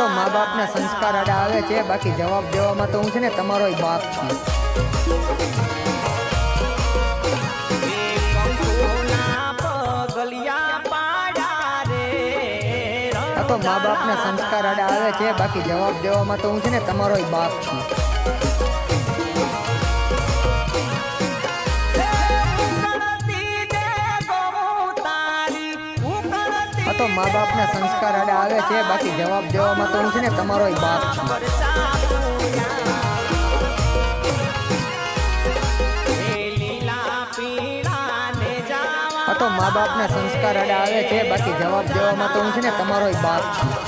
તો મા બાપના સંસ્કાર આડા આવે છે, બાકી જવાબ દેવામાં તો હું છે ને તમારો બાપ છું. તો મા બાપના સંસ્કાર આડા આવે છે, બાકી જવાબ દેવામાં તો હું છે ને તમારો બાપ છું. તો મા બાપના સંસ્કાર આડા આવે છે, બાકી જવાબ દેવામાં તો હું છે ને તમારો બાપ છું. તો મા બાપના સંસ્કાર આડા આવે છે, બાકી જવાબ દેવામાં તો હું છે ને તમારો બાપ છું.